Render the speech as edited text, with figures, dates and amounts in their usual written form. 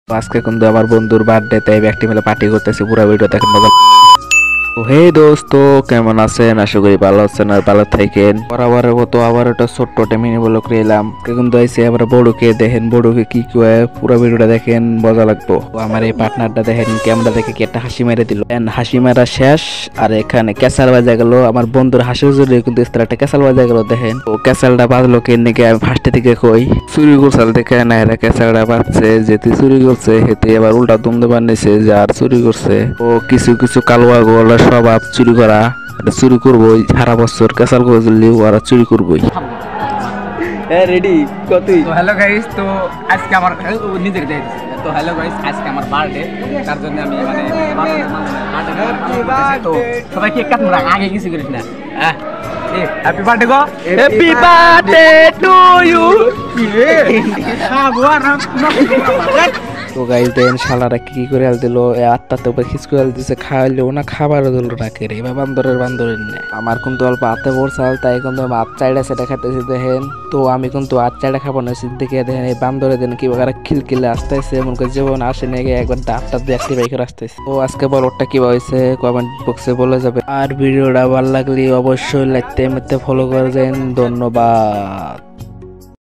আজকে কিন্তু আমার বন্ধুর বার্থডে, তাই একটি মিলে পার্টি করতেছি। পুরো ভিডিও দেখেন মজা। তো হে দোস্ত, কেমন আছেন? আশা করি ভালো আছেন আর ভালো থাকেন। বরাবরের মতো আবার একটা ছোট্ট মিনি ব্লগ এলাম। কিন্তু আইসি আবার বড়কে দেখেন, বড়কে কি কয় পুরো ভিডিওটা দেখেন, মজা লাগবো। তো আমার এই পার্টনারটা দেখেন ক্যামেরা দেখে কি একটা হাসি মেরে দিল। হাসি মারা শেষ আর এখানে ক্যাসাল বাজা গেল। আমার বন্ধুর হাসির জন্য কিন্তু একটা ক্যাসাল বাজা গেল। দেখেন তো ক্যাসালটা বাজলো কে নাকি আমি ফার্স্টে থেকে কই চুরি করছাল দেখে না, এরা ক্যাসালটা বাজছে যেতে চুরি করছে হেতে এবার উল্টা দুমদে বানিয়েছে যার চুরি করছে। ও কিছু কিছু কালুয়া গোলা স্বভাব চুরি করা, চুরি করবোই সারা বছর ক্যাসাল করে দিল্লি ওরা চুরি করবোই। রেডি কতই তো হ্যালো গাইস, তো আজকে আমার নিজের ডে। তো হ্যালো গাইস, আজকে আমার বার্থডে, তার জন্য আমি তো সবাই কেক কাটবো না, আগে কিছু করিস না। হ্যাপি বার্থডে গো, হ্যাপি বার্থডে টু ইউ। তো গাইস দেন শালারা কি করে আল দিল, আত্মাতে উপরে খিচ করে দিছে, খাওয়াইলেও না খাবারও দিল না কেড়ে। এবার বান্দরের নে আমার কিন্তু অল্প হাতে পড়ছাল, তাই কিন্তু হাত চাইডা সেটা খাইতেছি দেখেন। তো আমি কিন্তু হাত চাইডা খাবো না, দেখে দেখেন এই বান্দরে দেন কি খিলখিলে আসতেছে, এমন করে জীবন আসে নাকি একবার দাঁতটা দিয়ে একটি বাইকের আসতেছে। তো আজকে বলটা কি হয়েছে কমেন্ট বক্সে বলে যাবে। আর ভিডিওটা ভালো লাগলে অবশ্যই লাইক মেতে ফলো করে দেন। ধন্যবাদ।